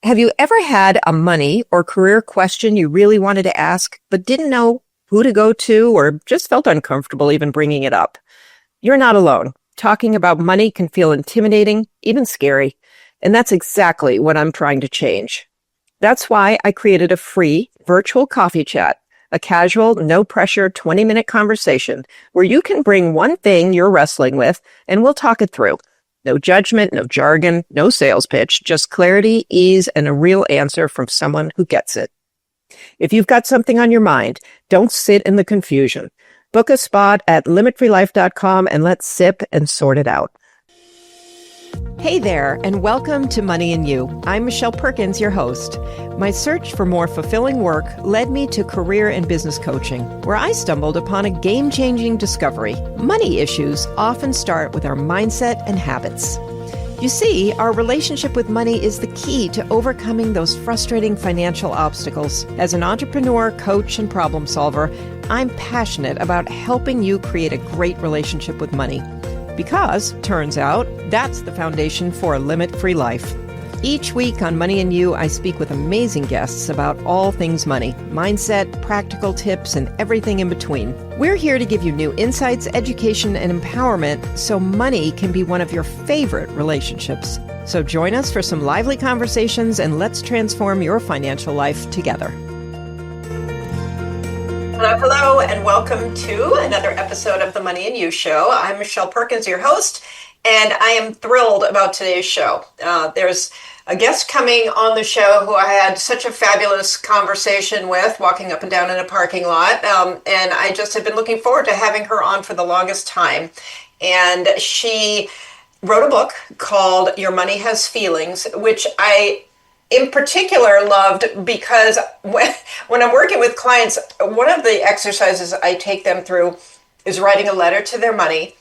Have you ever had a money or career question you really wanted to ask, but didn't know who to go to or just felt uncomfortable even bringing it up? You're not alone. Talking about money can feel intimidating, even scary. And that's exactly what I'm trying to change. That's why I created a free virtual coffee chat, a casual, no-pressure 20-minute conversation where you can bring one thing you're wrestling with and we'll talk it through. No judgment, no jargon, no sales pitch, just clarity, ease, and a real answer from someone who gets it. If you've got something on your mind, don't sit in the confusion. Book a spot at limitfreelife.com and let's sip and sort it out. Hey there, and welcome to Money and You. I'm Michelle Perkins, your host. My search for more fulfilling work led me to career and business coaching, where I stumbled upon a game-changing discovery. Money issues often start with our mindset and habits. You see, our relationship with money is the key to overcoming those frustrating financial obstacles. As an entrepreneur, coach, and problem solver, I'm passionate about helping you create a great relationship with money. Because, turns out, that's the foundation for a limit-free life. Each week on Money and You, I speak with amazing guests about all things money, mindset, practical tips, and everything in between. We're here to give you new insights, education, and empowerment so money can be one of your favorite relationships. So join us for some lively conversations and let's transform your financial life together. Hello, and welcome to another episode of the Money and You Show. I'm Michelle Perkins, your host, and I am thrilled about today's show. There's a guest coming on the show who I had such a fabulous conversation with, walking up and down in a parking lot, and I just have been looking forward to having her on for the longest time. And she wrote a book called Your Money Has Feelings, which I in particular loved because when I'm working with clients, one of the exercises I take them through is writing a letter to their money.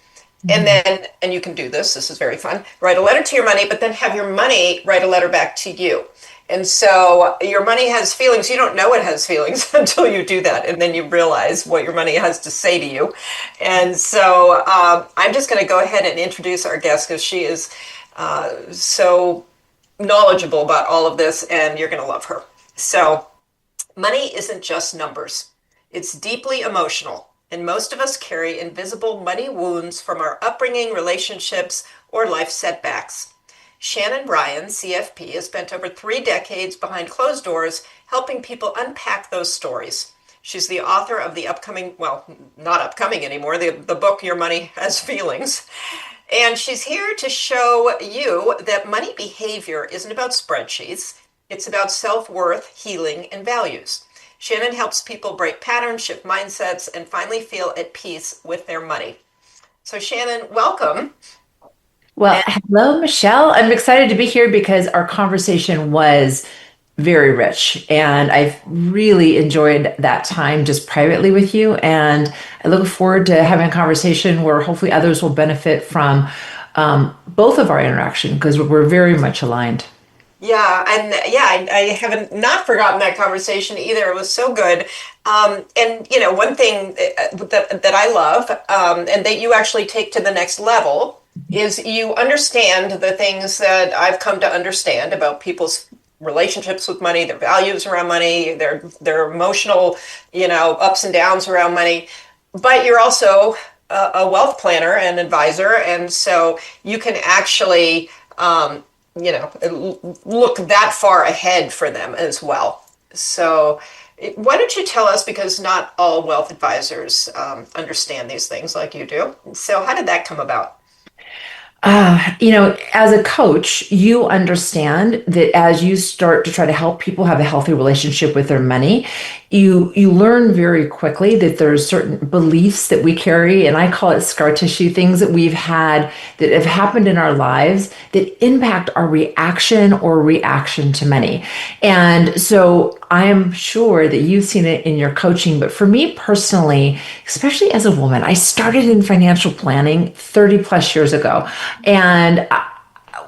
And you can do this is very fun, write a letter to your money, but then have your money write a letter back to you. And so your money has feelings. You don't know it has feelings until you do that. And then you realize what your money has to say to you. And so I'm just going to go ahead and introduce our guest because she is so knowledgeable about all of this, and you're going to love her. So money isn't just numbers. It's deeply emotional, and most of us carry invisible money wounds from our upbringing, relationships, or life setbacks. Shannon Ryan, CFP, has spent over 3 decades behind closed doors helping people unpack those stories. She's the author of the upcoming, well, not upcoming anymore, the book Your Money Has Feelings. And she's here to show you that money behavior isn't about spreadsheets. It's about self-worth, healing, and values. Shannon helps people break patterns, shift mindsets, and finally feel at peace with their money. So Shannon, welcome. Well, hello, Michelle. I'm excited to be here because our conversation was very rich, and I've really enjoyed that time just privately with you. And I look forward to having a conversation where hopefully others will benefit from both of our interaction because we're very much aligned. Yeah, and I haven't not forgotten that conversation either. It was so good. And you know, one thing that I love and that you actually take to the next level is you understand the things that I've come to understand about people's relationships with money, their values around money, their emotional, ups and downs around money. But you're also a wealth planner and advisor, and so you can actually, look that far ahead for them as well. So why don't you tell us, because not all wealth advisors understand these things like you do. So how did that come about? As a coach, you understand that as you start to try to help people have a healthy relationship with their money, you learn very quickly that there's certain beliefs that we carry, and I call it scar tissue, things that we've had that have happened in our lives that impact our reaction to money. And so I am sure that you've seen it in your coaching, but for me personally, especially as a woman, I started in financial planning 30 plus years ago. And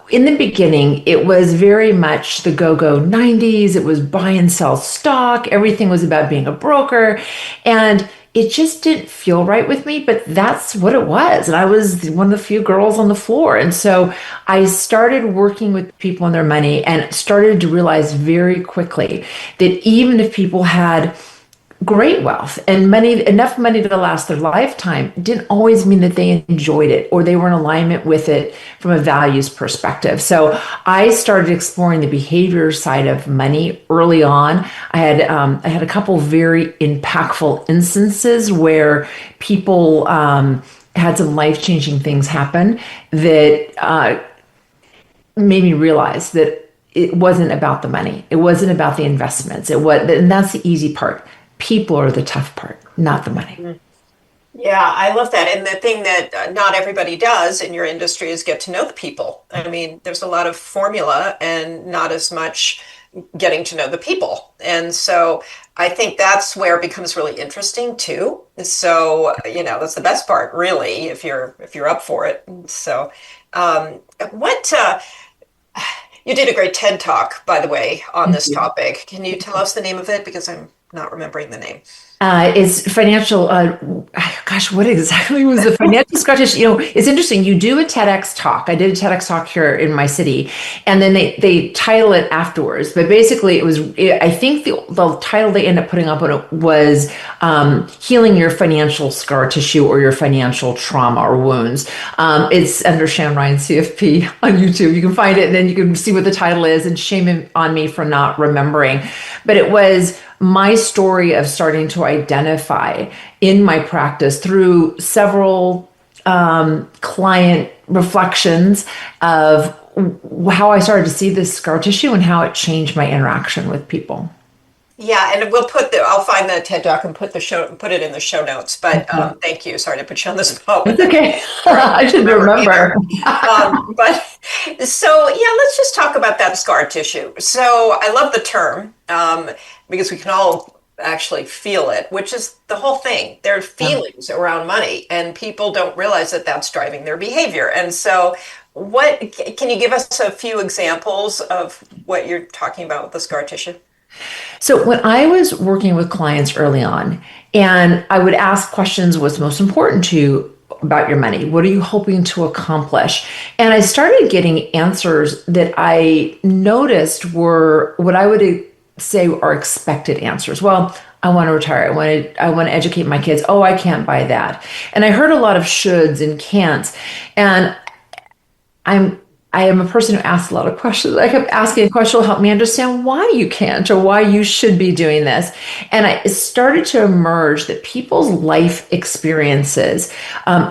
in the beginning, it was very much the go-go 90s. It was buy and sell stock. Everything was about being a broker. And it just didn't feel right with me, but that's what it was. And I was one of the few girls on the floor. And so I started working with people and their money and started to realize very quickly that even if people had great wealth and money, enough money to last their lifetime, didn't always mean that they enjoyed it or they were in alignment with it from a values perspective. So I started exploring the behavior side of money early on. I had a couple very impactful instances where people had some life-changing things happen that made me realize that it wasn't about the money. It wasn't about the investments. It was, and that's the easy part. People are the tough part, not the money. Yeah, I love that. And the thing that not everybody does in your industry is get to know the people. I mean, there's a lot of formula and not as much getting to know the people. And so I think that's where it becomes really interesting too. So, that's the best part, really, if you're up for it. So, what you did a great TED Talk, by the way, on Thank this you. topic. Can you tell us the name of it? Because I'm not remembering the name. It's financial. Gosh, what exactly was the financial Scottish? It's interesting. You do a TEDx talk. I did a TEDx talk here in my city, and then they title it afterwards. But basically, I think the title they end up putting up on it was "Healing Your Financial Scar Tissue or Your Financial Trauma or Wounds." It's under Shannon Ryan CFP on YouTube. You can find it, and then you can see what the title is. And shame on me for not remembering, but it was my story of starting to identify in my practice through several client reflections of how I started to see this scar tissue and how it changed my interaction with people. Yeah, and I'll find the TED Talk and put it in the show notes. But thank you. Sorry to put you on the spot with It's that. okay. I I should don't remember remember. either. But so yeah, let's just talk about that scar tissue. So I love the term because we can all actually feel it, which is the whole thing. There are Yeah. feelings around money, and people don't realize that that's driving their behavior. And so, what can you give us a few examples of what you're talking about with the scar tissue? So when I was working with clients early on, and I would ask questions, what's most important to you about your money? What are you hoping to accomplish? And I started getting answers that I noticed were what I would say are expected answers. Well, I want to retire. I want to educate my kids. Oh, I can't buy that. And I heard a lot of shoulds and can'ts. And I'm I am a person who asks a lot of questions. I kept asking a question to help me understand why you can't or why you should be doing this. And it started to emerge that people's life experiences,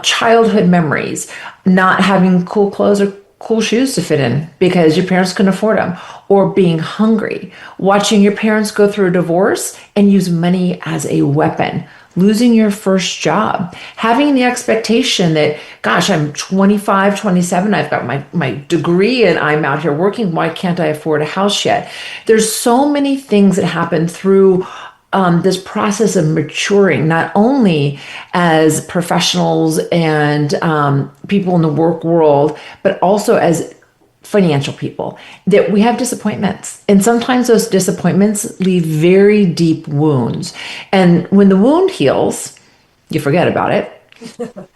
childhood memories, not having cool clothes or cool shoes to fit in because your parents couldn't afford them, or being hungry, watching your parents go through a divorce and use money as a weapon, losing your first job, having the expectation that, gosh, I'm 25, 27, I've got my degree and I'm out here working. Why can't I afford a house yet? There's so many things that happen through this process of maturing, not only as professionals and people in the work world, but also as financial people, that we have disappointments. And sometimes those disappointments leave very deep wounds. And when the wound heals, you forget about it.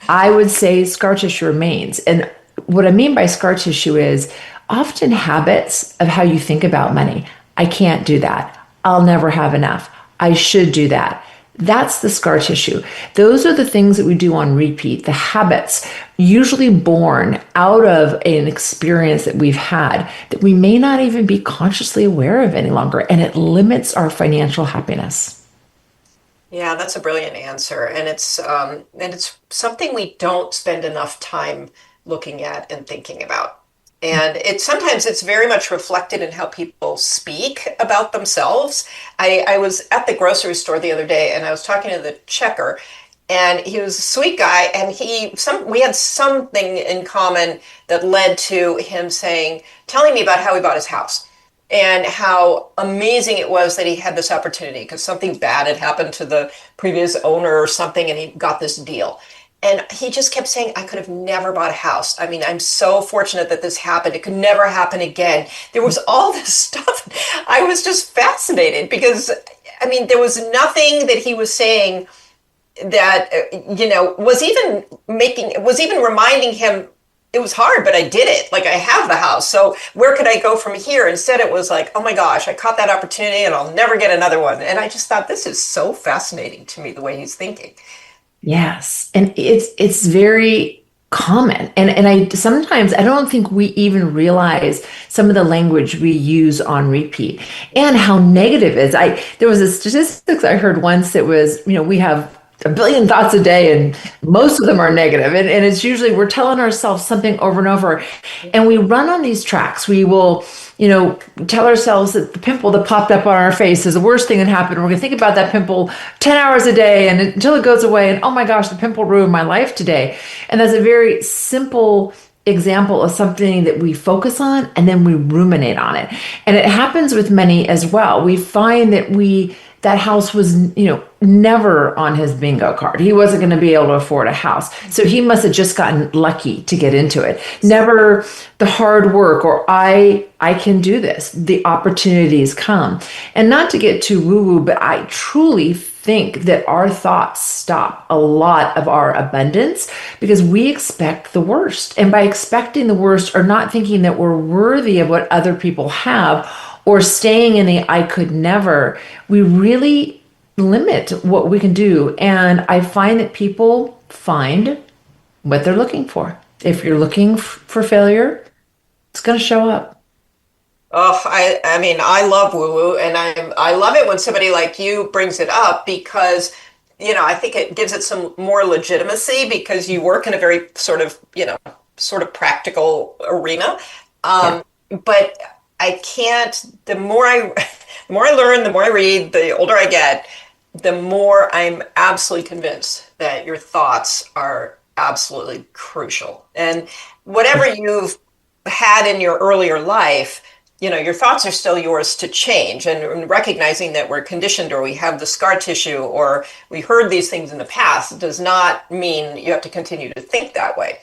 I would say scar tissue remains. And what I mean by scar tissue is often habits of how you think about money. I can't do that. I'll never have enough. I should do that. That's the scar tissue. Those are the things that we do on repeat, the habits, usually born out of an experience that we've had that we may not even be consciously aware of any longer. And it limits our financial happiness. Yeah, that's a brilliant answer, and it's something we don't spend enough time looking at and thinking about. And sometimes it's very much reflected in how people speak about themselves. I was at the grocery store the other day, and I was talking to the checker, and he was a sweet guy, and we had something in common that led to him telling me about how he bought his house and how amazing it was that he had this opportunity because something bad had happened to the previous owner or something, and he got this deal. And he just kept saying, I could have never bought a house. I mean, I'm so fortunate that this happened. It could never happen again. There was all this stuff. I was just fascinated because, I mean, there was nothing that he was saying that was even reminding him it was hard, but I did it. Like, I have the house, so where could I go from here? Instead, it was like, oh my gosh, I caught that opportunity and I'll never get another one. And I just thought, this is so fascinating to me, the way he's thinking. Yes, and it's very common. And I sometimes I don't think we even realize some of the language we use on repeat and how negative it is. I There was a statistics I heard once that was, we have a billion thoughts a day and most of them are negative. And it's usually we're telling ourselves something over and over. And we run on these tracks. We will, tell ourselves that the pimple that popped up on our face is the worst thing that happened. We're going to think about that pimple 10 hours a day and until it goes away. And oh my gosh, the pimple ruined my life today. And that's a very simple example of something that we focus on and then we ruminate on it. And it happens with many as well. We find that that house was, never on his bingo card. He wasn't going to be able to afford a house. So he must have just gotten lucky to get into it. Never the hard work or I can do this. The opportunities come. And not to get too woo-woo, but I truly think that our thoughts stop a lot of our abundance because we expect the worst. And by expecting the worst or not thinking that we're worthy of what other people have, or staying in the I could never, we really limit what we can do. And I find that people find what they're looking for. If you're looking for failure, it's going to show up. Oh, I mean, I love woo woo, and I love it when somebody like you brings it up because, I think it gives it some more legitimacy because you work in a very sort of practical arena. Yeah. But I can't, the more I, the more I learn, the more I read, the older I get, the more I'm absolutely convinced that your thoughts are absolutely crucial. And whatever you've had in your earlier life, your thoughts are still yours to change. And recognizing that we're conditioned or we have the scar tissue or we heard these things in the past does not mean you have to continue to think that way.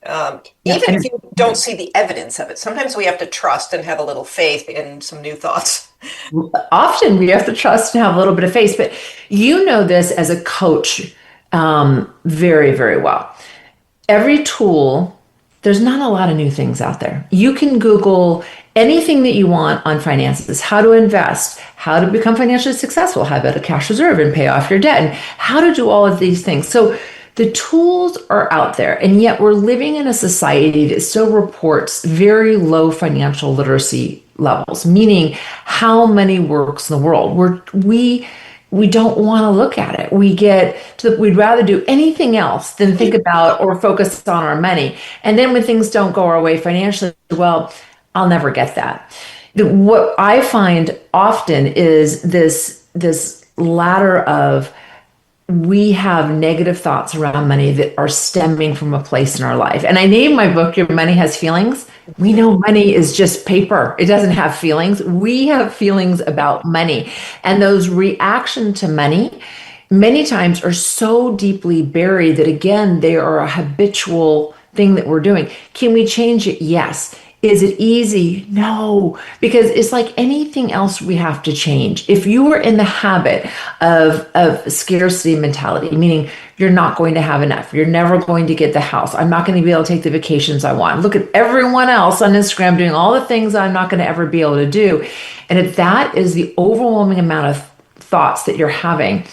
Yeah. Even if you don't see the evidence of it, sometimes we have to trust and have a little faith in some new thoughts. Often we have to trust and have a little bit of faith, but you know this as a coach very, very well. Every tool, there's not a lot of new things out there. You can Google anything that you want on finances, how to invest, how to become financially successful, how to build a cash reserve and pay off your debt, and how to do all of these things. So the tools are out there, and yet we're living in a society that still reports very low financial literacy levels, meaning how money works in the world. We don't want to look at it. We'd rather do anything else than think about or focus on our money. And then when things don't go our way financially, well, I'll never get that. What I find often is this ladder of we have negative thoughts around money that are stemming from a place in our life. And I named my book, Your Money Has Feelings. We know money is just paper. It doesn't have feelings. We have feelings about money. And those reactions to money many times are so deeply buried that, again, they are a habitual thing that we're doing. Can we change it? Yes. Is it easy? No, because it's like anything else we have to change. If you are in the habit of scarcity mentality, meaning you're not going to have enough, you're never going to get the house, I'm not going to be able to take the vacations I want. Look at everyone else on Instagram doing all the things I'm not going to ever be able to do. And if that is the overwhelming amount of thoughts that you're having,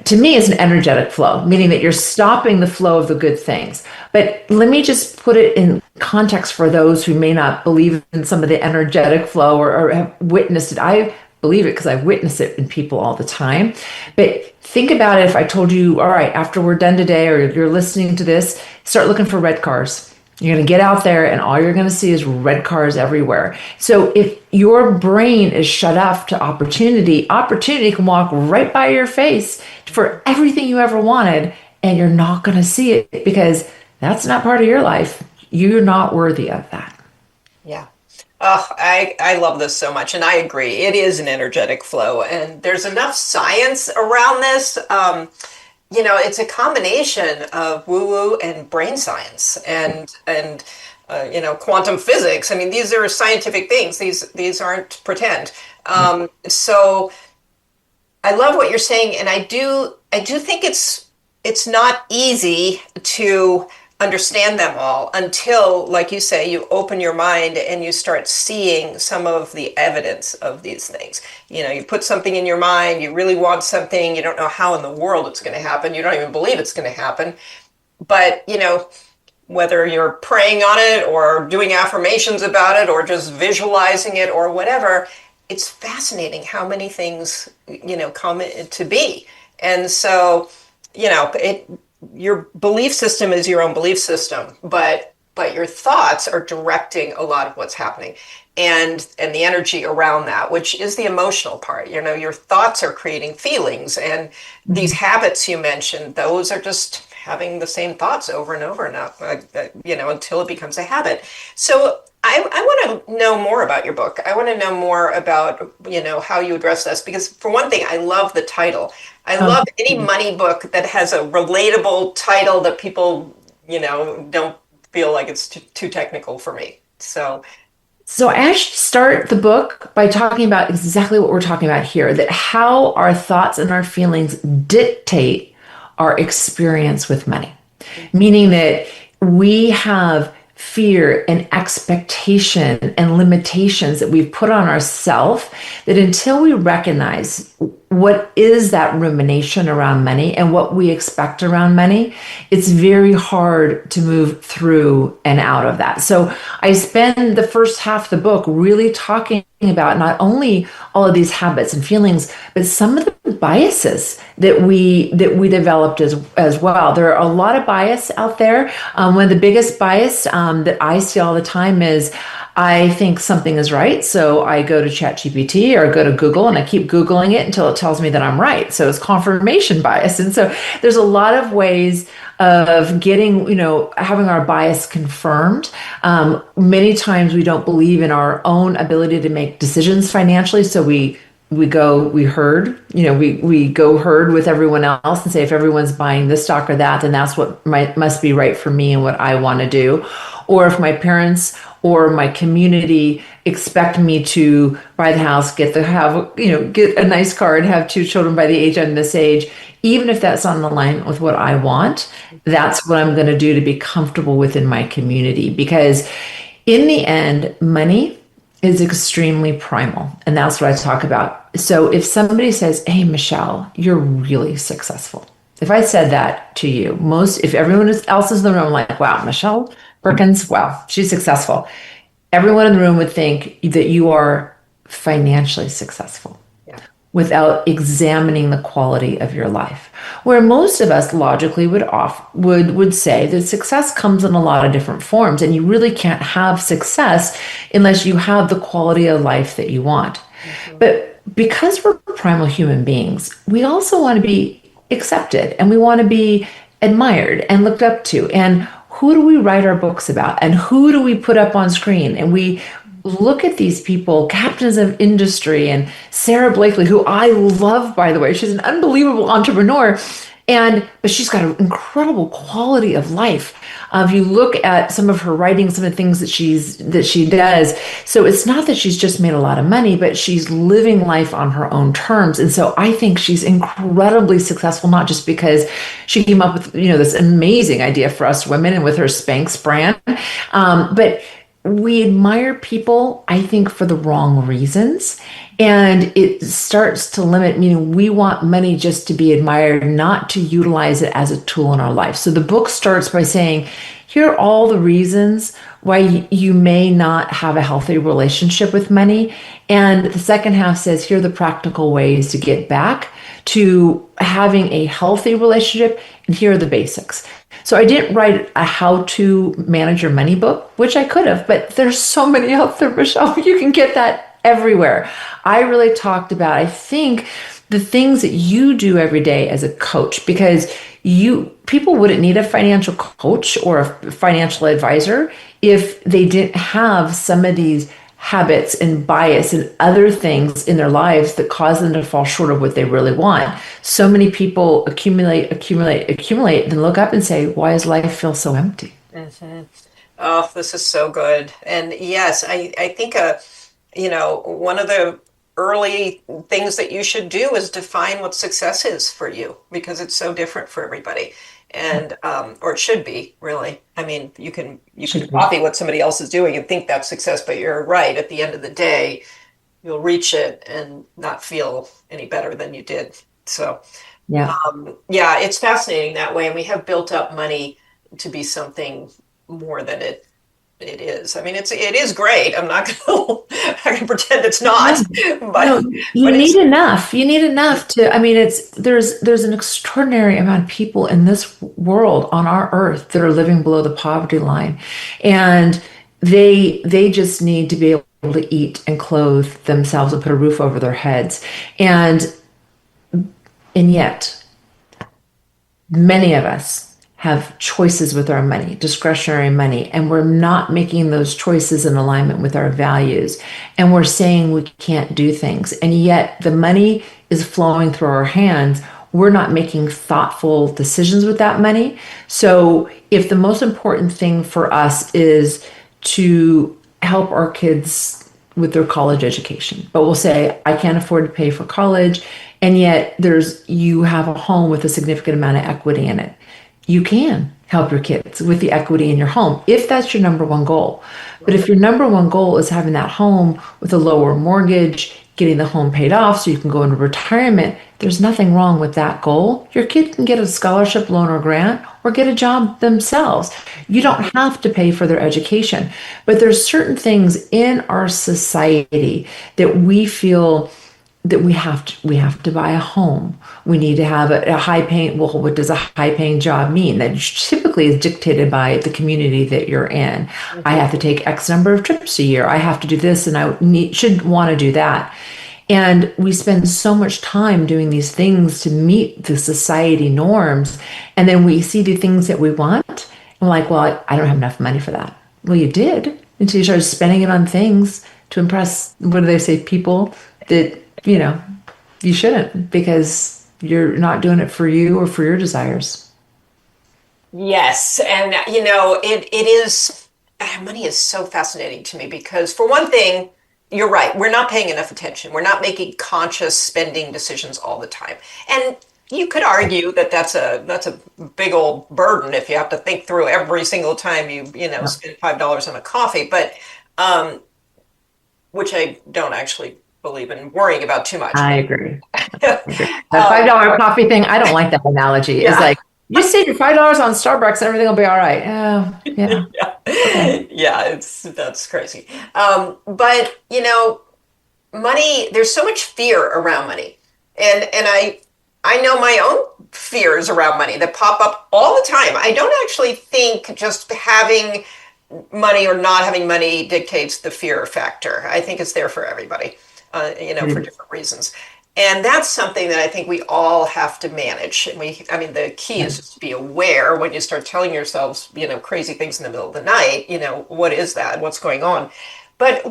to me, is an energetic flow, meaning that you're stopping the flow of the good things. But let me just put it in context for those who may not believe in some of the energetic flow or have witnessed it. I believe it because I witness it in people all the time. But think about it if I told you, all right, after we're done today or you're listening to this, start looking for red cars. You're going to get out there and all you're going to see is red cars everywhere. So if your brain is shut off to opportunity can walk right by your face for everything you ever wanted, and you're not going to see it because that's not part of your life. You're not worthy of that. Yeah. Oh, I love this so much. And I agree. It is an energetic flow. And there's enough science around this. It's a combination of woo-woo and brain science and quantum physics. I mean, these are scientific things. These aren't pretend. So I love what you're saying, and I do think it's not easy to understand them all until, like you say, you open your mind and you start seeing some of the evidence of these things. You put something in your mind, you really want something, you don't know how in the world it's going to happen, you don't even believe it's going to happen, but whether you're praying on it or doing affirmations about it or just visualizing it or whatever, it's fascinating how many things, come to be. And so, your belief system is your own belief system, but your thoughts are directing a lot of what's happening and the energy around that, which is the emotional part. Your thoughts are creating feelings, and these habits you mentioned, those are just having the same thoughts over and over and over, until it becomes a habit. So I want to know more about your book. I want to know more about, how you address this, because for one thing, I love the title. I Um, love any money book that has a relatable title that people, don't feel like it's too technical for me. So, So I actually start the book by talking about exactly what we're talking about here, that how our thoughts and our feelings dictate our experience with money, meaning that we have fear and expectation and limitations that we've put on ourselves, that until we recognize what is that rumination around money and what we expect around money, it's very hard to move through and out of that. So I spend the first half of the book really talking about not only all of these habits and feelings, but some of the biases that we developed as well. There are a lot of bias out there. One of the biggest bias that I see all the time is I think something is right, so I go to ChatGPT or go to Google and I keep Googling it until it tells me that I'm right. So it's confirmation bias. And so there's a lot of ways of getting, having our bias confirmed. Many times we don't believe in our own ability to make decisions financially. So we go herd with everyone else and say, if everyone's buying this stock or that, then that's what must be right for me and what I want to do. Or if my parents or my community expect me to buy the house, get a nice car and have two children by the age I'm this age, even if that's on the line with what I want, that's what I'm going to do to be comfortable within my community. Because in the end, money is extremely primal. And that's what I talk about. So if somebody says, hey, Michelle, you're really successful. If I said that to you, if everyone else is in the room, like, wow, Michelle Perkins, wow, she's successful. Everyone in the room would think that you are financially successful yeah. without examining the quality of your life. Where most of us logically would say that success comes in a lot of different forms, and you really can't have success unless you have the quality of life that you want. Mm-hmm. But because we're primal human beings, we also want to be accepted and we want to be admired and looked up to. And who do we write our books about? And who do we put up on screen? And we look at these people, captains of industry, and Sarah Blakely, who I love, by the way. She's an unbelievable entrepreneur, but she's got an incredible quality of life. If you look at some of her writing, some of the things that she does, so it's not that she's just made a lot of money, but she's living life on her own terms. And so I think she's incredibly successful, not just because she came up with this amazing idea for us women and with her Spanx brand, but we admire people, I think, for the wrong reasons. And it starts to limit, meaning we want money just to be admired, not to utilize it as a tool in our life. So the book starts by saying, here are all the reasons why you may not have a healthy relationship with money. And the second half says, here are the practical ways to get back to having a healthy relationship. And here are the basics. So I didn't write a how to manage your money book, which I could have, but there's so many out there, Michelle. You can get that everywhere. I really talked about, I think, the things that you do every day as a coach, because people wouldn't need a financial coach or a financial advisor if they didn't have some of these habits and bias and other things in their lives that cause them to fall short of what they really want. So many people accumulate, and look up and say, why does life feel so empty? Mm-hmm. Oh, this is so good. And yes, I think, one of the early things that you should do is define what success is for you, because it's so different for everybody. And or it should be, really. I mean, you can Should be. copy what somebody else is doing and think that's success, but you're right. At the end of the day, you'll reach it and not feel any better than you did. So, Yeah. yeah, it's fascinating that way. And we have built up money to be something more than it is. I mean, it is great. I'm not gonna I'm not gonna pretend it's not, No, but no, you but need it's enough. You need enough to, I mean, there's an extraordinary amount of people in this world on our earth that are living below the poverty line. And they just need to be able to eat and clothe themselves and put a roof over their heads. And yet many of us have choices with our money, discretionary money, and we're not making those choices in alignment with our values. And we're saying we can't do things. And yet the money is flowing through our hands. We're not making thoughtful decisions with that money. So if the most important thing for us is to help our kids with their college education, but we'll say, I can't afford to pay for college, and yet you have a home with a significant amount of equity in it. You can help your kids with the equity in your home if that's your number one goal. But if your number one goal is having that home with a lower mortgage, getting the home paid off so you can go into retirement, there's nothing wrong with that goal. Your kid can get a scholarship, loan, or grant, or get a job themselves. You don't have to pay for their education. But there's certain things in our society that we feel that we have to buy a home. We need to have a high paying, well, what does a high paying job mean? That typically is dictated by the community that you're in. I have to take X number of trips a year. I have to do this and should want to do that. And we spend so much time doing these things to meet the society norms. And then we see the things that we want. And we're like, well, I don't have enough money for that. Well, you did until you started spending it on things to impress, what do they say, people that, you shouldn't, because you're not doing it for you or for your desires. yes, and it is money is so fascinating to me because for one thing, you're right, we're not paying enough attention. We're not making conscious spending decisions all the time. And you could argue that that's a big old burden if you have to think through every single time you spend $5 on a coffee, but which I don't actually believe in worrying about too much. I agree. But, I agree. The $5 coffee thing, I don't like that analogy. It's yeah. like, you save your $5 on Starbucks and everything will be all right. Oh, yeah. Yeah, Okay. yeah, that's crazy. But money. There's so much fear around money, and I know my own fears around money that pop up all the time. I don't actually think just having money or not having money dictates the fear factor. I think it's there for everybody, for different reasons. And that's something that I think we all have to manage. And I mean, the key is just to be aware when you start telling yourselves, crazy things in the middle of the night, what is that? What's going on? But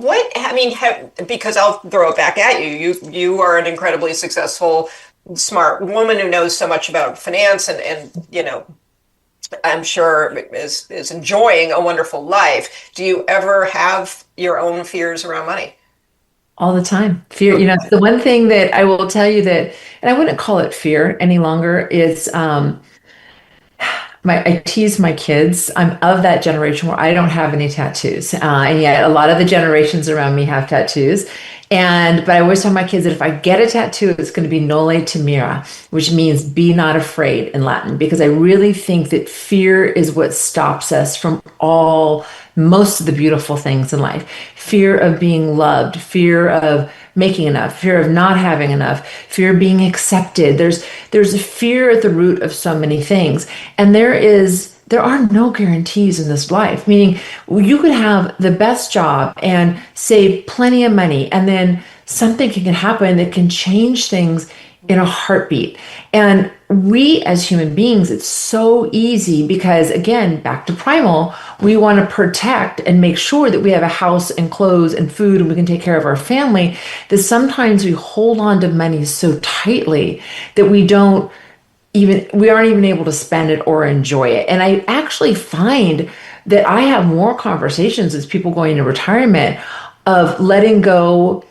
because I'll throw it back at you. You are an incredibly successful, smart woman who knows so much about finance and I'm sure is enjoying a wonderful life. Do you ever have your own fears around money? All the time. Fear, it's the one thing that I will tell you that, and I wouldn't call it fear any longer, is I tease my kids. I'm of that generation where I don't have any tattoos, and yet a lot of the generations around me have tattoos. But I always tell my kids that if I get a tattoo, it's going to be nole timere, which means be not afraid in Latin, because I really think that fear is what stops us from most of the beautiful things in life. Fear of being loved, fear of making enough, fear of not having enough, fear of being accepted. There's a fear at the root of so many things. And there are no guarantees in this life, meaning you could have the best job and save plenty of money, and then something can happen that can change things in a heartbeat. And we as human beings, it's so easy because, again, back to primal, we want to protect and make sure that we have a house and clothes and food and we can take care of our family, that sometimes we hold on to money so tightly that we aren't even able to spend it or enjoy it. And I actually find that I have more conversations as people going into retirement of not letting go,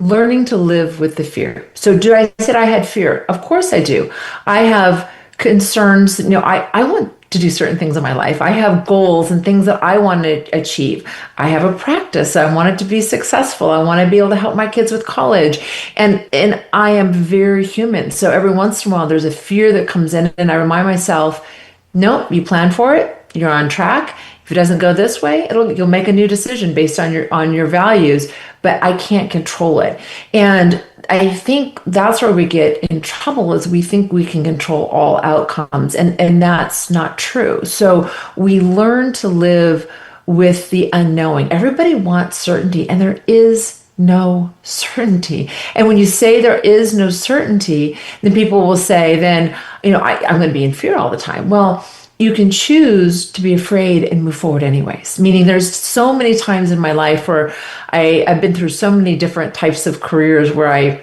learning to live with the fear. So do I said I had fear? Of course I do. I have concerns. I want to do certain things in my life. I have goals and things that I want to achieve. I have a practice. I want it to be successful. I want to be able to help my kids with college. And I am very human. So every once in a while there's a fear that comes in and I remind myself, nope, you plan for it. You're on track. If it doesn't go this way, you'll make a new decision based on your values, but I can't control it. And I think that's where we get in trouble is we think we can control all outcomes and that's not true. So we learn to live with the unknowing. Everybody wants certainty and there is no certainty. And when you say there is no certainty, then people will say, then, I'm going to be in fear all the time. Well, you can choose to be afraid and move forward anyways. Meaning there's so many times in my life where I've been through so many different types of careers where I've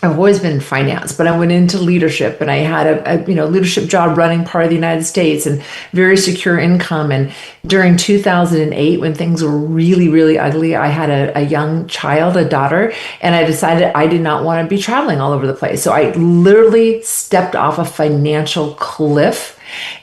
always been in finance, but I went into leadership and I had a leadership job running part of the United States and very secure income. And during 2008, when things were really, really ugly, I had a young child, a daughter, and I decided I did not want to be traveling all over the place. So I literally stepped off a financial cliff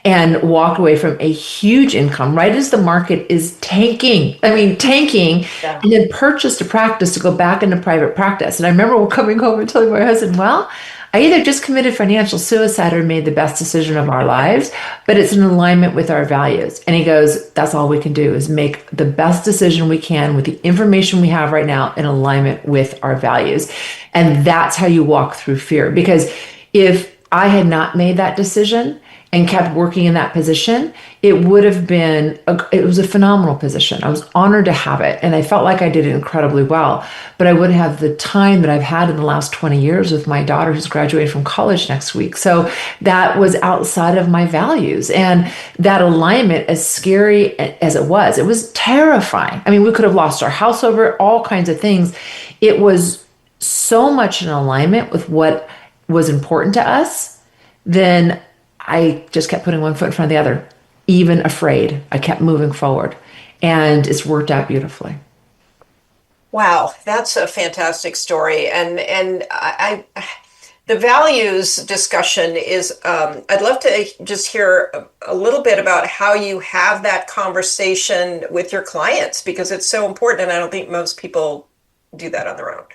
and walked away from a huge income right as the market is tanking. I mean, tanking, yeah. And then purchased a practice to go back into private practice. And I remember coming home and telling my husband, well, I either just committed financial suicide or made the best decision of our lives, but it's in alignment with our values. And he goes, that's all we can do is make the best decision we can with the information we have right now in alignment with our values. And that's how you walk through fear. Because if I had not made that decision and kept working in that position, it would have been, it was a phenomenal position. I was honored to have it. And I felt like I did it incredibly well, but I wouldn't have the time that I've had in the last 20 years with my daughter who's graduating from college next week. So that was outside of my values. And that alignment, as scary as it was terrifying. I mean, we could have lost our house over it, all kinds of things. It was so much in alignment with what was important to us, then I just kept putting one foot in front of the other, even afraid. I kept moving forward, and it's worked out beautifully. Wow, that's a fantastic story. And the values discussion is, I'd love to just hear a little bit about how you have that conversation with your clients, because it's so important, and I don't think most people do that on their own.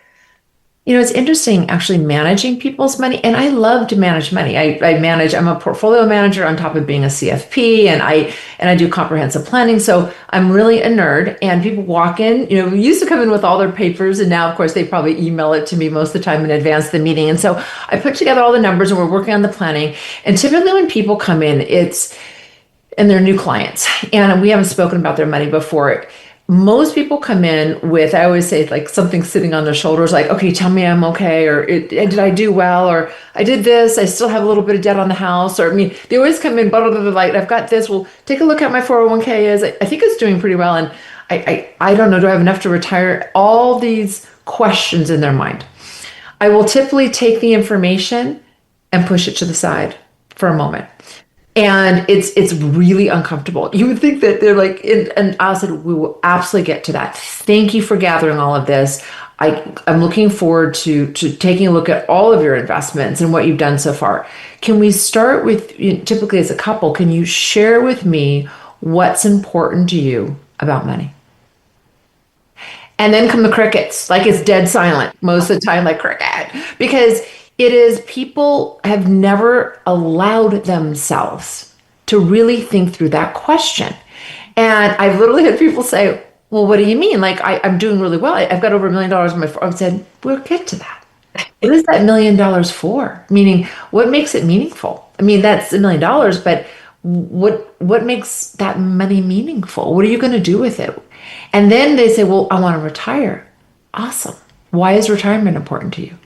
It's interesting actually managing people's money. And I love to manage money. I'm a portfolio manager on top of being a CFP, and I do comprehensive planning. So I'm really a nerd, and people walk in, we used to come in with all their papers, and now of course they probably email it to me most of the time in advance of the meeting. And so I put together all the numbers and we're working on the planning. And typically when people come in, and they're new clients and we haven't spoken about their money before. Most people come in with, I always say, like something sitting on their shoulders, like, okay, tell me I'm okay, or did I do well, or I did this, I still have a little bit of debt on the house, or they always come in, blah, blah, blah, like, I've got this, well, take a look at my 401k is, I think it's doing pretty well, and I don't know, do I have enough to retire? All these questions in their mind. I will typically take the information and push it to the side for a moment. And it's really uncomfortable. You would think that they're like, and I said, we will absolutely get to that. Thank you for gathering all of this. I'm looking forward to taking a look at all of your investments and what you've done so far. Can we start with, typically as a couple, can you share with me what's important to you about money? And then come the crickets, like it's dead silent most of the time, like cricket, because it is people have never allowed themselves to really think through that question. And I've literally had people say, well, what do you mean? Like, I'm doing really well. I've got over $1 million in my phone. I said, we'll get to that. What is that $1 million for? Meaning, what makes it meaningful? I mean, that's $1 million, but what makes that money meaningful? What are you going to do with it? And then they say, well, I want to retire. Awesome. Why is retirement important to you?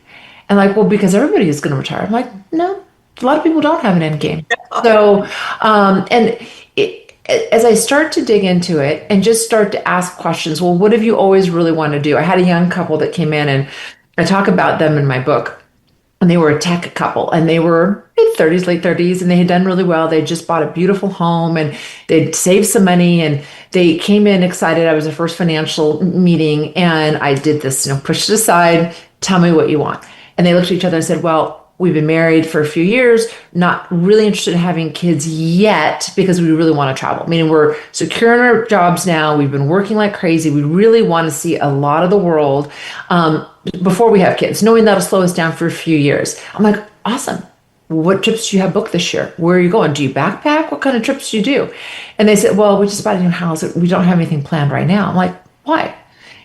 And like, well, because everybody is going to retire. I'm like, no, a lot of people don't have an end game. So, as I start to dig into it and just start to ask questions, well, what have you always really wanted to do? I had a young couple that came in, and I talk about them in my book. and they were a tech couple, and they were mid 30s, late 30s, and they had done really well. They just bought a beautiful home, and they'd saved some money, and they came in excited. I was the first financial meeting, and I did this, push it aside, tell me what you want. And they looked at each other and said, well, we've been married for a few years, not really interested in having kids yet because we really want to travel. Meaning we're secure in our jobs now. We've been working like crazy. We really want to see a lot of the world before we have kids, knowing that'll slow us down for a few years. I'm like, awesome. What trips do you have booked this year? Where are you going? Do you backpack? What kind of trips do you do? And they said, well, we just bought a new house. We don't have anything planned right now. I'm like, why?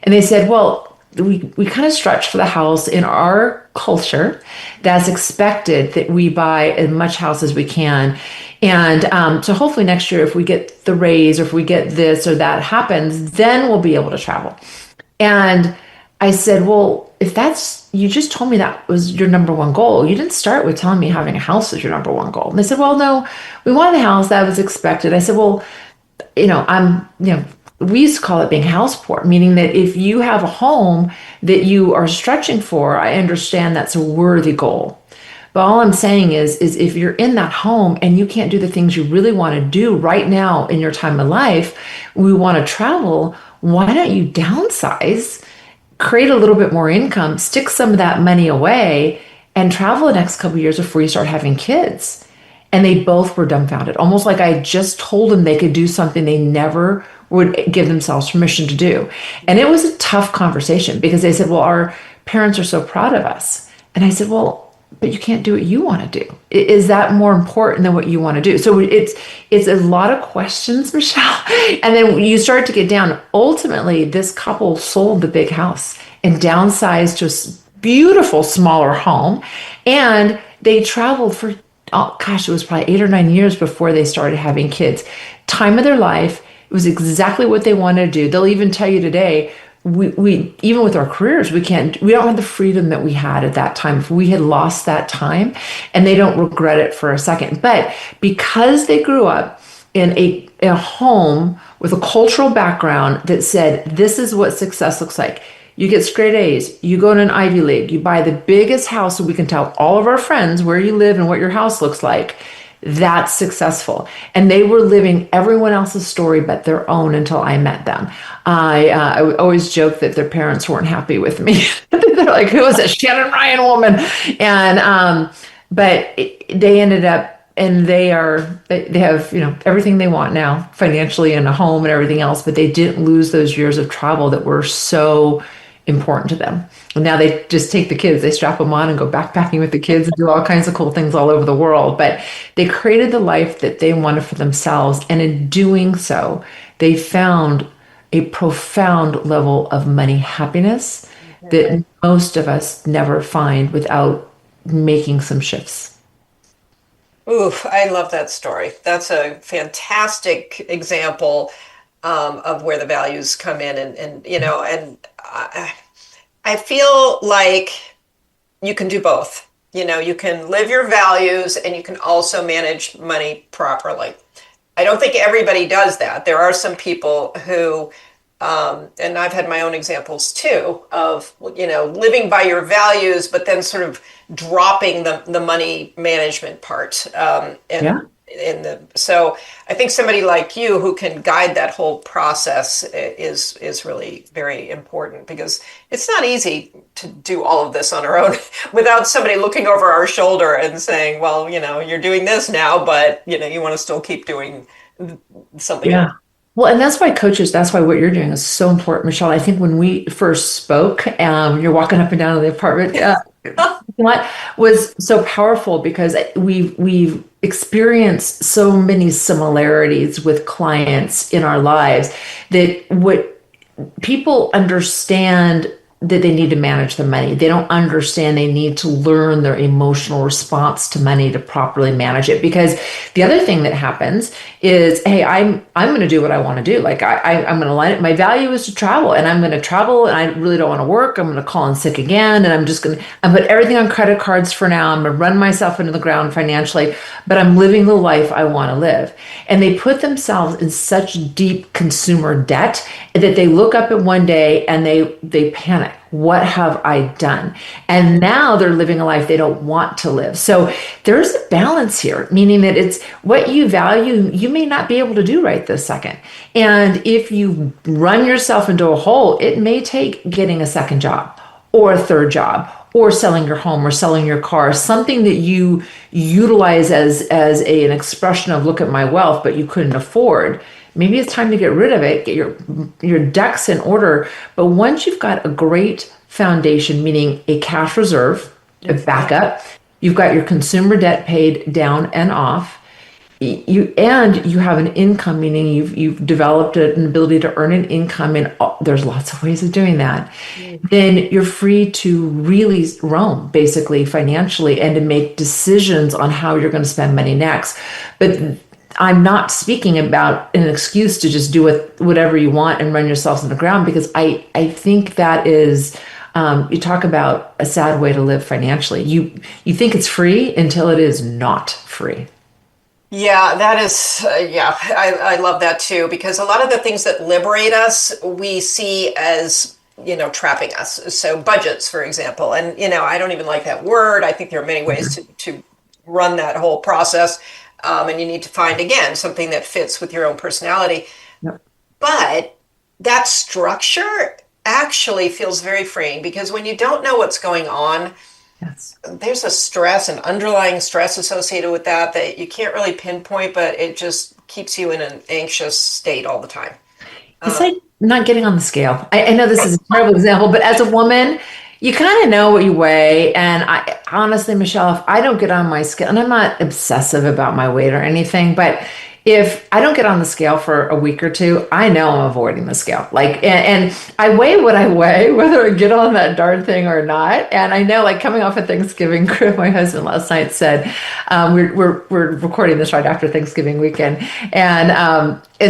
And they said, well, we kind of stretch for the house in our culture. That's expected that we buy as much house as we can. And so hopefully next year, if we get the raise or if we get this or that happens, then we'll be able to travel. And I said, well, if you just told me that was your number one goal. You didn't start with telling me having a house was your number one goal. And they said, well, no, we wanted a house. That was expected. I said, well, we used to call it being house poor, meaning that if you have a home that you are stretching for, I understand that's a worthy goal. But all I'm saying is if you're in that home and you can't do the things you really want to do right now in your time of life, we want to travel, why don't you downsize, create a little bit more income, stick some of that money away, and travel the next couple of years before you start having kids? And they both were dumbfounded, almost like I just told them they could do something they never would give themselves permission to do. And it was a tough conversation because they said, well, our parents are so proud of us. And I said, well, but you can't do what you want to do. Is that more important than what you want to do? So it's a lot of questions, Michelle. And then you start to get down. Ultimately, this couple sold the big house and downsized to a beautiful, smaller home. And they traveled for, oh gosh, it was probably 8 or 9 years before they started having kids. Time of their life. It was exactly what they wanted to do. They'll even tell you today, we even with our careers, we don't have the freedom that we had at that time. If we had lost that time, and they don't regret it for a second. But because they grew up in a home with a cultural background that said, this is what success looks like. You get straight A's, you go to an Ivy League, you buy the biggest house so we can tell all of our friends where you live and what your house looks like. That's successful. And they were living everyone else's story but their own until I met them. I always joke that their parents weren't happy with me. They're like, who is a Shannon Ryan woman? And but they ended up, and they have everything they want now financially and a home and everything else, but they didn't lose those years of travel that were so important to them. And now they just take the kids, they strap them on and go backpacking with the kids and do all kinds of cool things all over the world. But they created the life that they wanted for themselves. And in doing so, they found a profound level of money happiness that most of us never find without making some shifts. Oof, I love that story. That's a fantastic example of where the values come in, and I feel like you can do both. You can live your values and you can also manage money properly. I don't think everybody does that. There are some people who, and I've had my own examples too, of, living by your values, but then sort of dropping the money management part. So I think somebody like you who can guide that whole process is really very important, because it's not easy to do all of this on our own without somebody looking over our shoulder and saying, well, you're doing this now, but you want to still keep doing something else. Well, and that's why what you're doing is so important, Michelle. I think when we first spoke, you're walking up and down in the apartment, what was so powerful, because we've experienced so many similarities with clients in our lives, that what people understand that they need to manage the money. They don't understand they need to learn their emotional response to money to properly manage it. Because the other thing that happens is, hey, I'm going to do what I want to do. Like I'm going to line it. My value is to travel, and I'm going to travel, and I really don't want to work. I'm going to call in sick again. And I put everything on credit cards for now. I'm going to run myself into the ground financially, but I'm living the life I want to live. And they put themselves in such deep consumer debt that they look up at one day and they panic. at? What have I done? And now they're living a life they don't want to live. So there's a balance here, meaning that it's what you value, you may not be able to do right this second. And if you run yourself into a hole, it may take getting a second job or a third job or selling your home or selling your car, something that you utilize an expression of look at my wealth, but you couldn't afford. Maybe it's time to get rid of it, get your ducks in order. But once you've got a great foundation, meaning a cash reserve, a backup, you've got your consumer debt paid down and off, you have an income, meaning you've developed an ability to earn an income, and there's lots of ways of doing that. Then you're free to really roam, basically financially, and to make decisions on how you're going to spend money next. But I'm not speaking about an excuse to just do whatever you want and run yourselves in the ground, because I think that is, you talk about a sad way to live financially. You think it's free until it is not free. Yeah, that is, I love that too, because a lot of the things that liberate us, we see as, trapping us. So budgets, for example, and, I don't even like that word. I think there are many ways to run that whole process. And you need to find, again, something that fits with your own personality. Yep. But that structure actually feels very freeing, because when you don't know what's going on, Yes. there's a stress, an underlying stress associated with that you can't really pinpoint, but it just keeps you in an anxious state all the time. It's like not getting on the scale. I know this is a terrible example, but as a woman, you kind of know what you weigh. And I honestly, Michelle, if I don't get on my scale, and I'm not obsessive about my weight or anything, but if I don't get on the scale for a week or two, I know I'm avoiding the scale. And I weigh what I weigh, whether I get on that darn thing or not. And I know, like, coming off of Thanksgiving, my husband last night said, we're recording this right after Thanksgiving weekend. And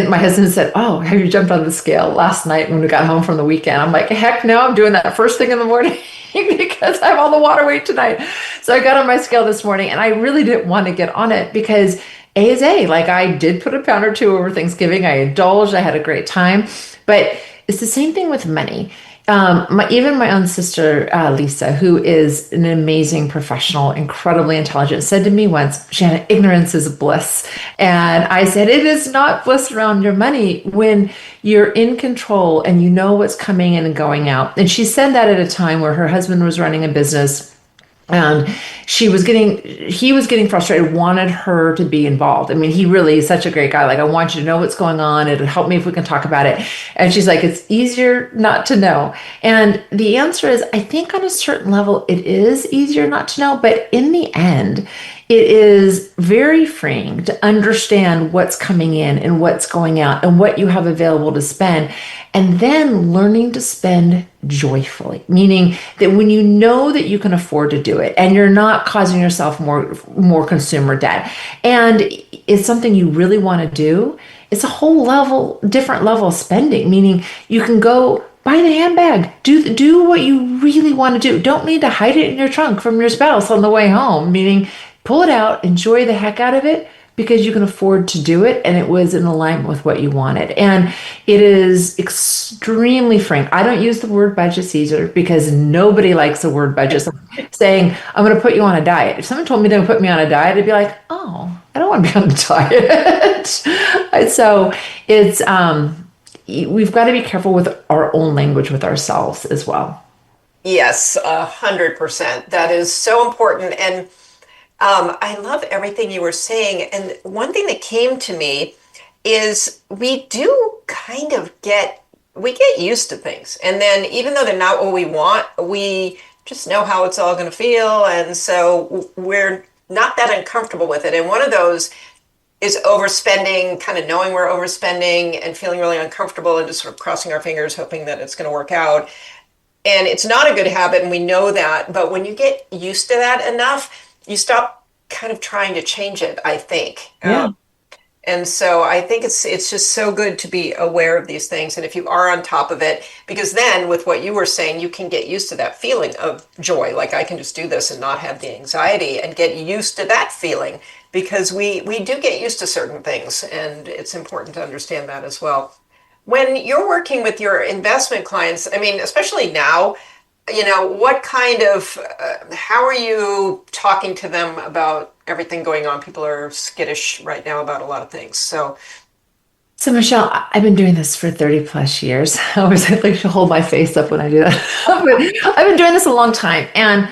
my husband said, "Oh, have you jumped on the scale last night when we got home from the weekend?" I'm like, "Heck no, I'm doing that first thing in the morning." Because I have all the water weight tonight. So I got on my scale this morning, and I really didn't want to get on it because A is A. Like, I did put a pound or two over Thanksgiving. I indulged. I had a great time. But it's the same thing with money. Even my own sister, Lisa, who is an amazing professional, incredibly intelligent, said to me once, "Shannon, ignorance is bliss." And I said, it is not bliss around your money when you're in control and you know what's coming in and going out. And she said that at a time where her husband was running a business. And he was getting frustrated, wanted her to be involved. I mean, he really is such a great guy. Like, I want you to know what's going on. It'll help me if we can talk about it. And she's like, it's easier not to know. And the answer is, I think on a certain level, it is easier not to know. But in the end, it is very freeing to understand what's coming in and what's going out and what you have available to spend. And then learning to spend joyfully, meaning that when you know that you can afford to do it and you're not causing yourself more consumer debt, and it's something you really want to do, it's a different level of spending, meaning you can go buy the handbag, do what you really want to do. Don't need to hide it in your trunk from your spouse on the way home, meaning pull it out, enjoy the heck out of it, because you can afford to do it, and it was in alignment with what you wanted. And it is extremely frank. I don't use the word budgets either, because nobody likes the word budget. So saying, I'm going to put you on a diet. If someone told me they would put me on a diet, I'd be like, oh, I don't want to be on a diet. So it's, we've got to be careful with our own language with ourselves as well. Yes, 100%. That is so important. And I love everything you were saying. And one thing that came to me is we do kind of we get used to things. And then even though they're not what we want, we just know how it's all going to feel. And so we're not that uncomfortable with it. And one of those is overspending, kind of knowing we're overspending and feeling really uncomfortable and just sort of crossing our fingers, hoping that it's going to work out. And it's not a good habit, and we know that. But when you get used to that enough, you stop kind of trying to change it, I think. Yeah. And so I think it's just so good to be aware of these things. And if you are on top of it, because then with what you were saying, you can get used to that feeling of joy. Like, I can just do this and not have the anxiety, and get used to that feeling, because we do get used to certain things. And it's important to understand that as well. when you're working with your investment clients, I mean, especially now, what kind of, how are you talking to them about everything going on? People are skittish right now about a lot of things. So, So, Michelle, I've been doing this for 30 plus years. I always like to hold my face up when I do that. But I've been doing this a long time, and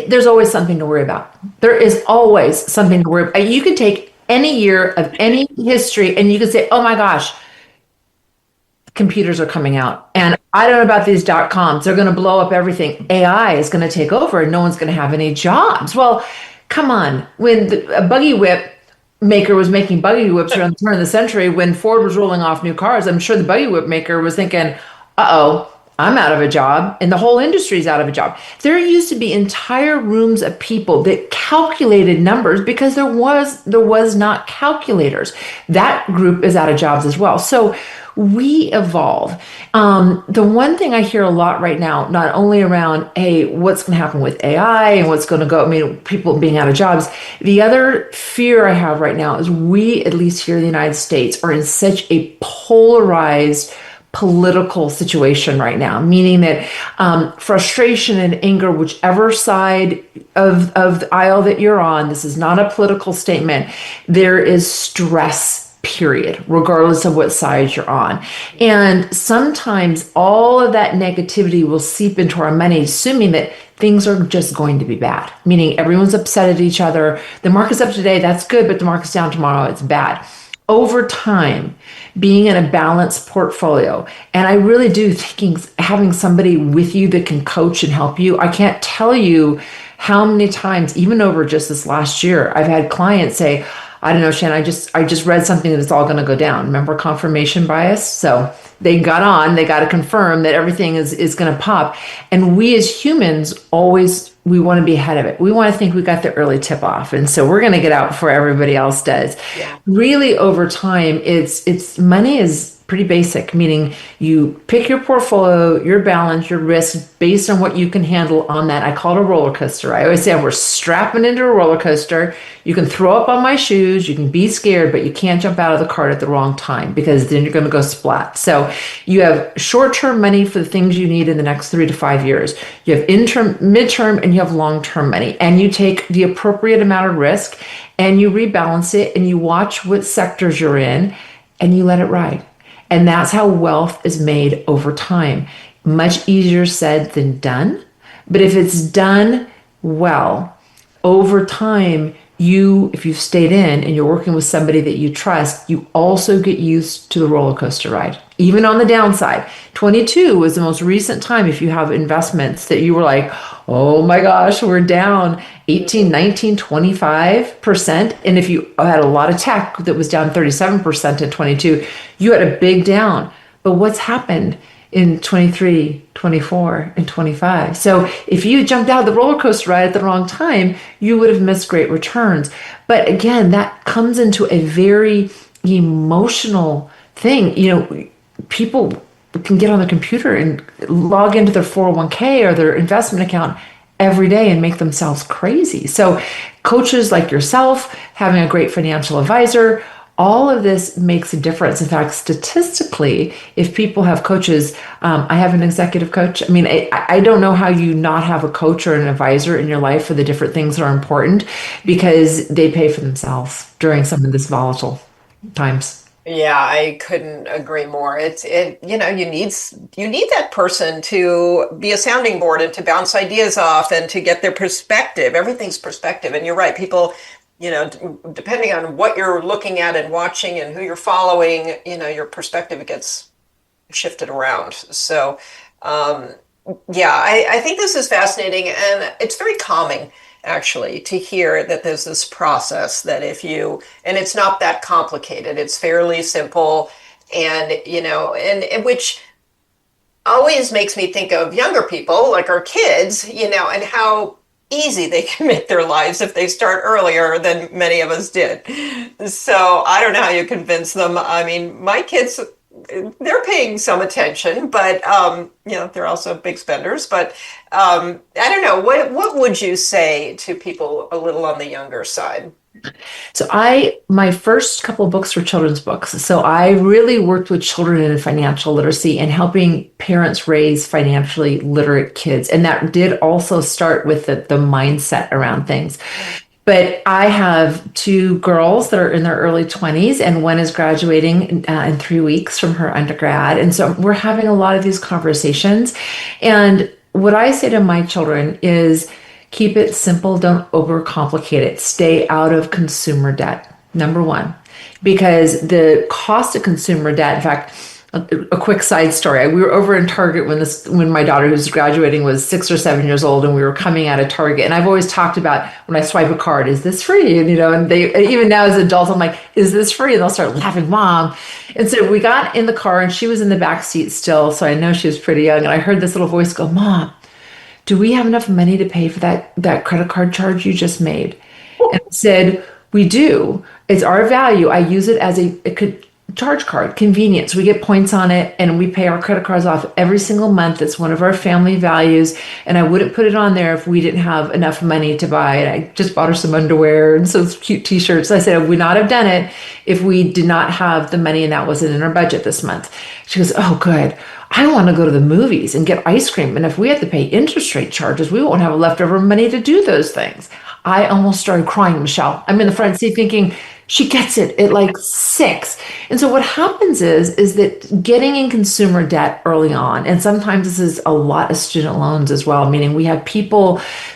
there's always something to worry about. There is always something to worry about. You could take any year of any history and you could say, oh my gosh, computers are coming out. And I don't know about these dot coms. They're going to blow up everything. AI is going to take over and no one's going to have any jobs. Well, come on. When a buggy whip maker was making buggy whips around the turn of the century, when Ford was rolling off new cars, I'm sure the buggy whip maker was thinking, uh-oh, I'm out of a job and the whole industry's out of a job. There used to be entire rooms of people that calculated numbers because there was not calculators. That group is out of jobs as well. So we evolve. The one thing I hear a lot right now, not only around, hey, what's going to happen with AI and what's going to go, I mean, people being out of jobs. The other fear I have right now is we, at least here in the United States, are in such a polarized political situation right now, meaning that frustration and anger, whichever side of the aisle that you're on, this is not a political statement, there is stress, period, regardless of what side you're on. And sometimes all of that negativity will seep into our money, assuming that things are just going to be bad, meaning everyone's upset at each other. The market's up today, that's good, but the market's down tomorrow, it's bad. Over time, being in a balanced portfolio, and I really do thinking having somebody with you that can coach and help you. I can't tell you how many times, even over just this last year, I've had clients say, I don't know, Shannon, I just read something that it's all going to go down. Remember confirmation bias? So they got to confirm that everything is going to pop. And we as humans we want to be ahead of it. We want to think we got the early tip off. And so we're going to get out before everybody else does. yeah. Really over time, it's money is pretty basic, meaning you pick your portfolio, your balance, your risk based on what you can handle on that. I call it a roller coaster. I always say we're strapping into a roller coaster. You can throw up on my shoes, you can be scared, but you can't jump out of the cart at the wrong time because then you're going to go splat. So you have short-term money for the things you need in the next 3 to 5 years. You have interim, midterm, and you have long-term money. And you take the appropriate amount of risk and you rebalance it and you watch what sectors you're in and you let it ride. And that's how wealth is made over time. Much easier said than done. But if it's done well, over time, if you've stayed in and you're working with somebody that you trust, you also get used to the roller coaster ride, even on the downside. 22 was the most recent time, if you have investments that you were like, oh my gosh, we're down 18, 19, 25%. And if you had a lot of tech that was down 37% in 22, you had a big down. But what's happened in 23, 24, and 25? So if you jumped out of the roller coaster ride at the wrong time, you would have missed great returns. But again, that comes into a very emotional thing. People can get on their computer and log into their 401k or their investment account every day and make themselves crazy. So coaches like yourself, having a great financial advisor, all of this makes a difference. In fact, statistically, if people have coaches, I have an executive coach. I mean, I don't know how you not have a coach or an advisor in your life for the different things that are important because they pay for themselves during some of this volatile times. Yeah, I couldn't agree more. You need that person to be a sounding board and to bounce ideas off and to get their perspective. Everything's perspective. And you're right, people, depending on what you're looking at and watching and who you're following, your perspective gets shifted around. So, yeah, I think this is fascinating and it's very calming actually to hear that there's this process that and it's not that complicated, it's fairly simple and which always makes me think of younger people like our kids, and how easy they can make their lives if they start earlier than many of us did. So I don't know how you convince them. I mean, my kids, they're paying some attention, but they're also big spenders. But I don't know. What would you say to people a little on the younger side? So my first couple of books were children's books. So I really worked with children in financial literacy and helping parents raise financially literate kids. And that did also start with the mindset around things. Yeah. But I have two girls that are in their early 20s, and one is graduating in 3 weeks from her undergrad. And so we're having a lot of these conversations. And what I say to my children is keep it simple, don't overcomplicate it, stay out of consumer debt. Number one, because the cost of consumer debt, in fact, a quick side story. We were over in Target when my daughter who's graduating was 6 or 7 years old, and we were coming out of Target. And I've always talked about when I swipe a card, is this free? And and they even now as adults, I'm like, is this free? And they'll start laughing, Mom. And so we got in the car, and she was in the back seat still, so I know she was pretty young. And I heard this little voice go, Mom, do we have enough money to pay for that credit card charge you just made? And I said, we do. It's our value. I use it as a charge card, convenience. We get points on it and we pay our credit cards off every single month. It's one of our family values. And I wouldn't put it on there if we didn't have enough money to buy it. I just bought her some underwear and some cute t-shirts. I said, I would not have done it if we did not have the money and that wasn't in our budget this month. She goes, oh, good. I want to go to the movies and get ice cream. And if we have to pay interest rate charges, we won't have leftover money to do those things. I almost started crying, Michelle. I'm in the front seat thinking, she gets it at like 6. And so what happens is that getting in consumer debt early on, and sometimes this is a lot of student loans as well, meaning we have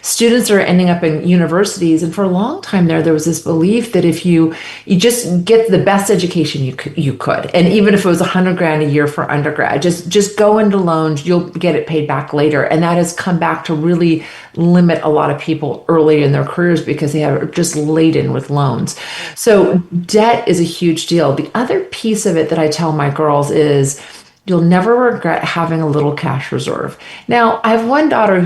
students are ending up in universities. And for a long time there was this belief that if you just get the best education you could, and even if it was $100,000 a year for undergrad, just go into loans, you'll get it paid back later. And that has come back to really limit a lot of people early in their careers because they are just laden with loans. So debt is a huge deal. The other piece of it that I tell my girls is you'll never regret having a little cash reserve. Now, I have one daughter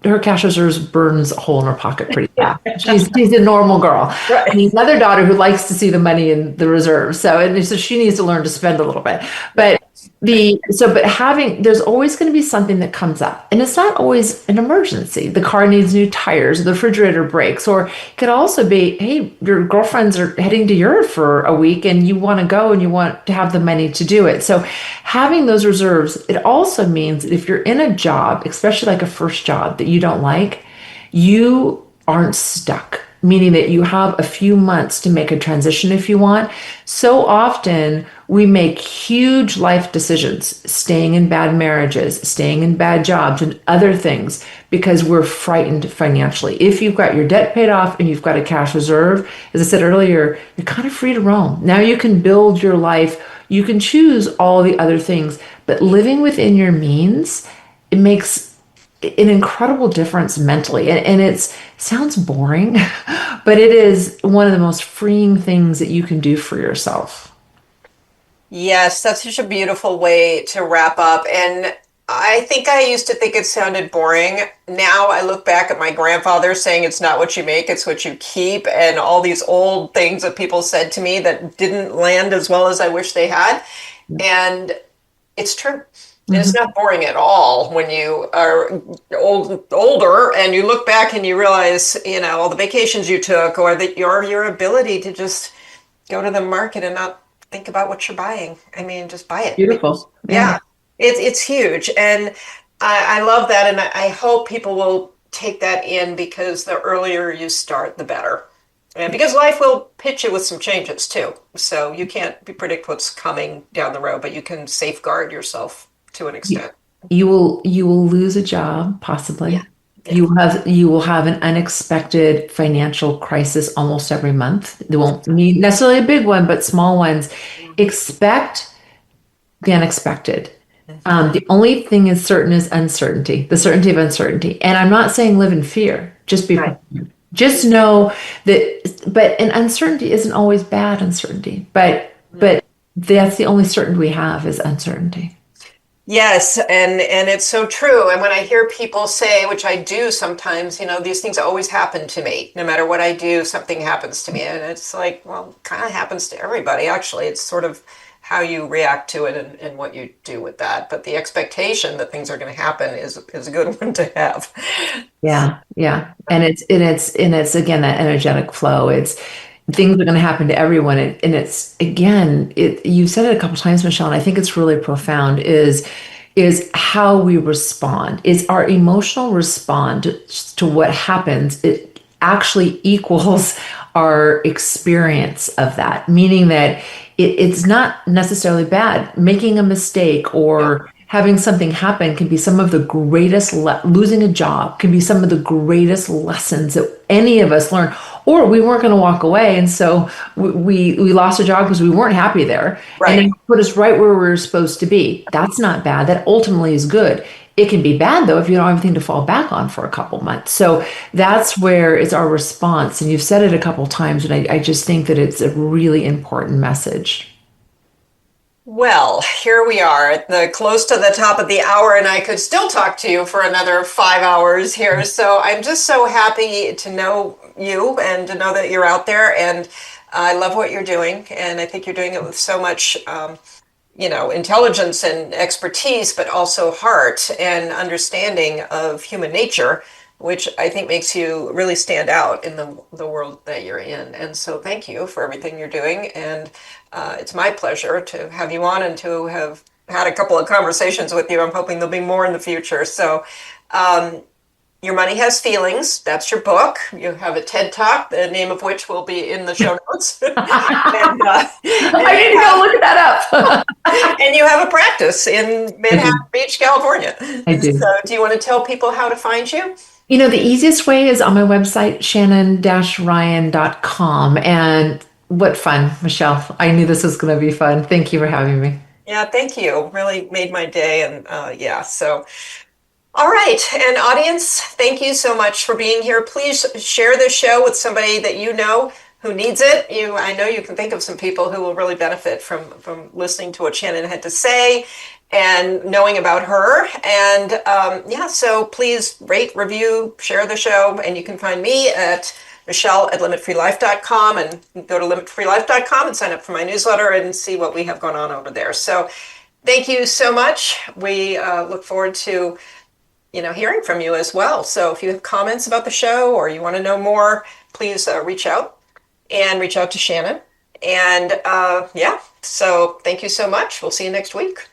her cash reserves burns a hole in her pocket pretty fast. She's a normal girl. Right. And another daughter who likes to see the money in the reserves. So she needs to learn to spend a little bit. But there's always going to be something that comes up, and it's not always an emergency. The car needs new tires, the refrigerator breaks, or it could also be, hey, your girlfriends are heading to Europe for a week and you want to go and you want to have the money to do it. So having those reserves, it also means that if you're in a job, especially like a first job that you don't like, you aren't stuck, meaning that you have a few months to make a transition if you want. So often we make huge life decisions, staying in bad marriages, staying in bad jobs, and other things because we're frightened financially. If you've got your debt paid off and you've got a cash reserve, as I said earlier, you're kind of free to roam. Now you can build your life. You can choose all the other things, but living within your means, it makes an incredible difference mentally. And it sounds boring, but it is one of the most freeing things that you can do for yourself. Yes, that's such a beautiful way to wrap up. And I think I used to think it sounded boring. Now I look back at my grandfather saying it's not what you make, it's what you keep, and all these old things that people said to me that didn't land as well as I wish they had. And it's true. And it's not boring at all when you are older and you look back and you realize, all the vacations you took or that your ability to just go to the market and not think about what you're buying. I mean, just buy it. Beautiful. Yeah, it's huge. And I love that. And I hope people will take that in because the earlier you start, the better. And because life will hit you with some changes too. So you can't predict what's coming down the road, but you can safeguard yourself to an extent. You will lose a job, possibly. Yeah. Yeah. You will have an unexpected financial crisis almost every month. It won't be necessarily a big one, but small ones. Expect the unexpected. The only thing is certain is uncertainty, the certainty of uncertainty. And I'm not saying live in fear, just be Right. prepared. Just know and uncertainty isn't always bad uncertainty, but that's the only certainty we have is uncertainty. Yes, and it's so true. And when I hear people say, which I do sometimes, these things always happen to me. No matter what I do, something happens to me. And it's like, well, kind of happens to everybody, actually. It's sort of how you react to it and what you do with that. But the expectation that things are going to happen is a good one to have. Yeah, yeah. And it's again that energetic flow. It's things are going to happen to everyone. And it's again, you said it a couple times, Michelle, and I think it's really profound, is how we respond. Is our emotional response to what happens, it actually equals our experience of that, meaning that it's not necessarily bad. Making a mistake Yeah, or having something happen can be some of the greatest, losing a job can be some of the greatest lessons that any of us learn. Or we weren't going to walk away. And so we lost a job because we weren't happy there. And right. then put us right where we were supposed to be. That's not bad. That ultimately is good. It can be bad though if you don't have anything to fall back on for a couple months. So that's where it's our response. And you've said it a couple times, and I just think that it's a really important message. Well, here we are at the close to the top of the hour, and I could still talk to you for another 5 hours here. So I'm just so happy to know you and to know that you're out there. And I love what you're doing. And I think you're doing it with so much, intelligence and expertise, but also heart and understanding of human nature, which I think makes you really stand out in the world that you're in. And so thank you for everything you're doing. And it's my pleasure to have you on and to have had a couple of conversations with you. I'm hoping there'll be more in the future. So um, your Money Has Feelings. That's your book. You have a TED Talk, the name of which will be in the show notes. and, I need to go look that up. and you have a practice in I Manhattan do. Beach, California. I do. So do you want to tell people how to find you? The easiest way is on my website, shannon-ryan.com. And what fun, Michelle. I knew this was going to be fun. Thank you for having me. Yeah, thank you. Really made my day. And yeah, so all right. And audience, thank you so much for being here. Please share this show with somebody that you know who needs it. I know you can think of some people who will really benefit from listening to what Shannon had to say and knowing about her. And yeah, so please rate, review, share the show. And you can find me at Michelle@limitfreelife.com, and go to limitfreelife.com and sign up for my newsletter and see what we have going on over there. So thank you so much. We look forward to hearing from you as well. So if you have comments about the show or you want to know more, please reach out to Shannon. And yeah, so thank you so much. We'll see you next week.